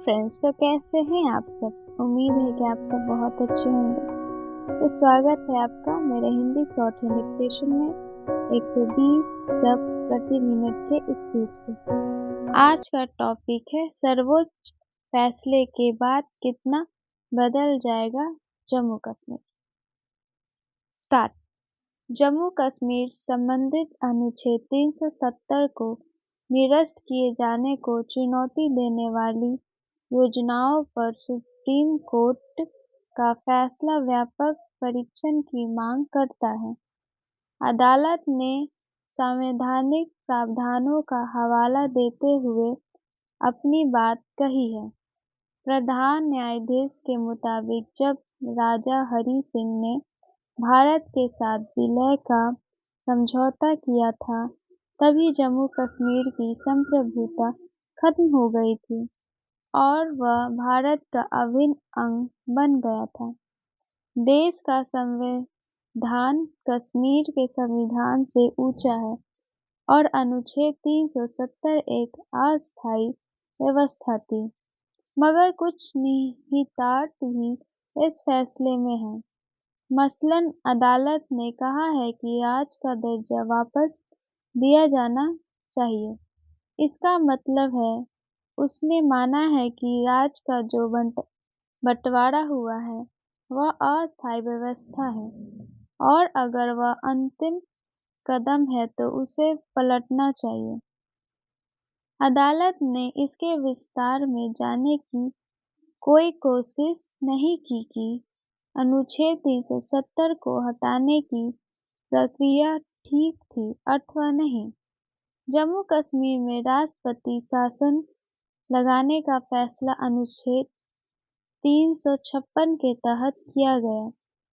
Friends, तो कैसे हैं आप सब। उम्मीद है कि आप सब बहुत अच्छे होंगे। तो स्वागत है आपका मेरे हिंदी शॉर्ट हैंड डिक्टेशन में 120 शब्द प्रति मिनट के इस रूप से। आज का टॉपिक है सर्वोच्च फैसले के बाद कितना बदल जाएगा जम्मू कश्मीर। स्टार्ट। जम्मू कश्मीर संबंधित अनुच्छेद 370 को निरस्त किए जाने को चुनौती देने वाली योजनाओं पर सुप्रीम कोर्ट का फैसला व्यापक परीक्षण की मांग करता है। अदालत ने संवैधानिक प्रावधानों का हवाला देते हुए अपनी बात कही है। प्रधान न्यायाधीश के मुताबिक जब राजा हरि सिंह ने भारत के साथ विलय का समझौता किया था, तभी जम्मू कश्मीर की संप्रभुता खत्म हो गई थी और वह भारत का अभिन्न अंग बन गया था। देश का संविधान कश्मीर के संविधान से ऊंचा है और अनुच्छेद 370 एक अस्थायी व्यवस्था थी, मगर कुछ निहितार्थ भी इस फैसले में हैं। मसलन अदालत ने कहा है कि राज्य का दर्जा वापस दिया जाना चाहिए। इसका मतलब है उसने माना है कि राज्य का जो बंटवारा हुआ है वह अस्थायी व्यवस्था है और अगर वह अंतिम कदम है तो उसे पलटना चाहिए। अदालत ने इसके विस्तार में जाने की कोई कोशिश नहीं की कि अनुच्छेद 370 को हटाने की प्रक्रिया ठीक थी अथवा नहीं। जम्मू कश्मीर में राष्ट्रपति शासन लगाने का फैसला अनुच्छेद 356 के तहत किया गया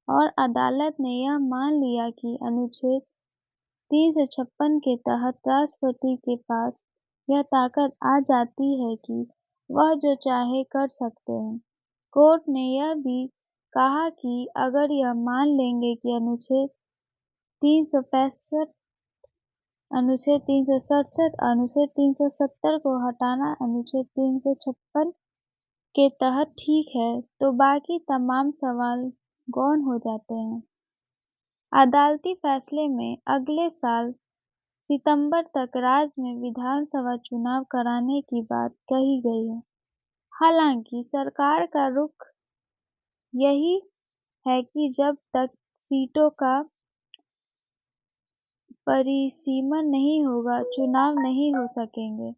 और अदालत ने यह मान लिया कि अनुच्छेद 356 के तहत राष्ट्रपति के पास यह ताकत आ जाती है कि वह जो चाहे कर सकते हैं। कोर्ट ने यह भी कहा कि अगर यह मान लेंगे कि अनुच्छेद 365, अनुच्छेद 367, अनुच्छेद 370 को हटाना अनुच्छेद 356 के तहत ठीक है, तो बाकी तमाम सवाल गौण हो जाते हैं। अदालती फैसले में अगले साल सितंबर तक राज्य में विधानसभा चुनाव कराने की बात कही गई है। हालांकि सरकार का रुख यही है कि जब तक सीटों का परिसीमन नहीं होगा, चुनाव नहीं हो सकेंगे।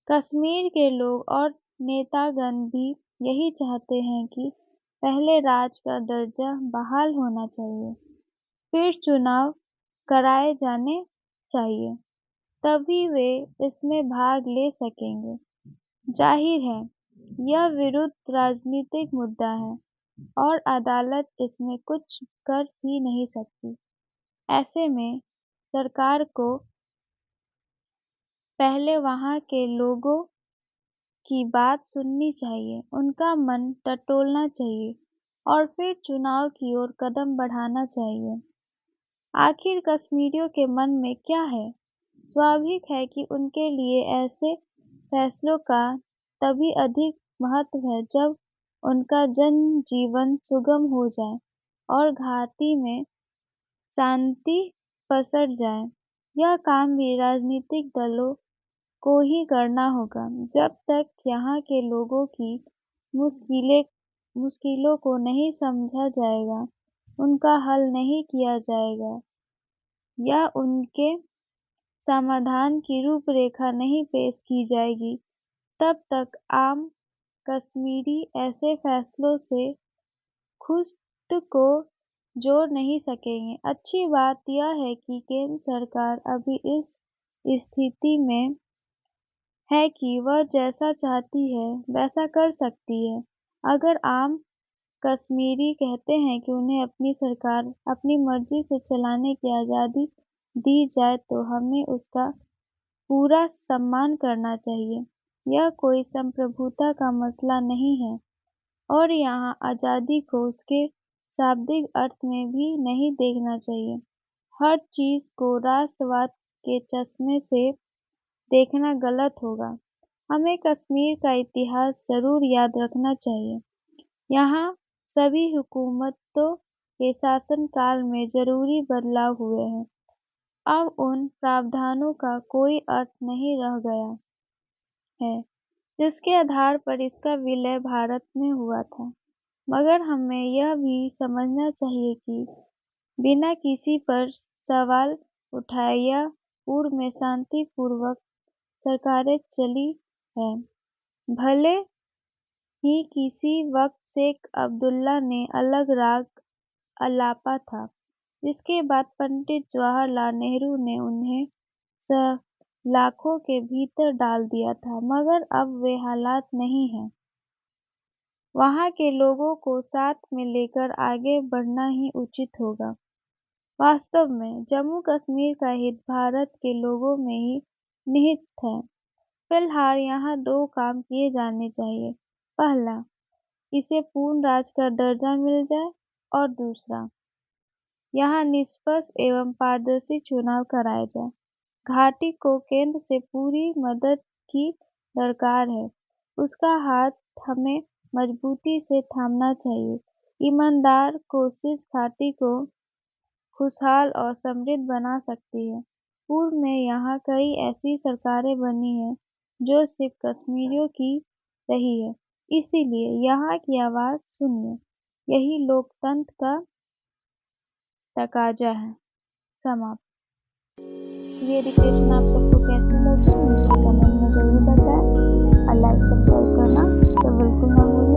कश्मीर के लोग और नेतागण भी यही चाहते हैं कि पहले राज्य का दर्जा बहाल होना चाहिए, फिर चुनाव कराए जाने चाहिए, तभी वे इसमें भाग ले सकेंगे। जाहिर है यह विरुद्ध राजनीतिक मुद्दा है और अदालत इसमें कुछ कर ही नहीं सकती। ऐसे में सरकार को पहले वहां के लोगों की बात सुननी चाहिए, उनका मन टटोलना चाहिए और फिर चुनाव की ओर कदम बढ़ाना चाहिए। आखिर कश्मीरियों के मन में क्या है? स्वाभाविक है कि उनके लिए ऐसे फैसलों का तभी अधिक महत्व है जब उनका जनजीवन सुगम हो जाए और घाटी में शांति पसर जाए। यह काम भी राजनीतिक दलों को ही करना होगा। जब तक यहाँ के लोगों की मुश्किलों को नहीं समझा जाएगा, उनका हल नहीं किया जाएगा या उनके समाधान की रूपरेखा नहीं पेश की जाएगी, तब तक आम कश्मीरी ऐसे फैसलों से खुद को जोड़ नहीं सकेंगे। अच्छी बात यह है कि केंद्र सरकार अभी इस स्थिति में है कि वह जैसा चाहती है वैसा कर सकती है। अगर आम कश्मीरी कहते हैं कि उन्हें अपनी सरकार अपनी मर्जी से चलाने की आज़ादी दी जाए तो हमें उसका पूरा सम्मान करना चाहिए। यह कोई संप्रभुता का मसला नहीं है और यहाँ आज़ादी को उसके शाब्दिक अर्थ में भी नहीं देखना चाहिए। हर चीज़ को राष्ट्रवाद के चश्मे से देखना गलत होगा। हमें कश्मीर का इतिहास जरूर याद रखना चाहिए। यहाँ सभी हुकूमतों के शासनकाल में जरूरी बदलाव हुए हैं। अब उन प्रावधानों का कोई अर्थ नहीं रह गया है जिसके आधार पर इसका विलय भारत में हुआ था। मगर हमें यह भी समझना चाहिए कि बिना किसी पर सवाल उठाए या पूर्व में शांतिपूर्वक सरकारें चली हैं। भले ही किसी वक्त शेख अब्दुल्ला ने अलग राग अलापा था, जिसके बाद पंडित जवाहरलाल नेहरू ने उन्हें सलाखों के भीतर डाल दिया था, मगर अब वे हालात नहीं हैं। वहाँ के लोगों को साथ में लेकर आगे बढ़ना ही उचित होगा। वास्तव में जम्मू कश्मीर का हित भारत के लोगों में ही निहित है। फिलहाल यहाँ दो काम किए जाने चाहिए। पहला, इसे पूर्ण राज्य का दर्जा मिल जाए, और दूसरा, यहाँ निष्पक्ष एवं पारदर्शी चुनाव कराए जाए। घाटी को केंद्र से पूरी मदद की दरकार है। उसका हाथ हमें मजबूती से थामना चाहिए। ईमानदार कोशिश घाटी को खुशहाल और समृद्ध बना सकती है। पूर्व में यहाँ कई ऐसी सरकारें बनी हैं जो सिर्फ कश्मीरियों की रही है, इसीलिए यहाँ की आवाज़ सुनिए। यही लोकतंत्र का तकाजा है। समाप्त। ये डिक्टेशन आप सबको कैसी लगी मुझे कमेंट में जरूर बताएं, और लाइक सब्सक्राइब करना तो बिल्कुल ना भूलें।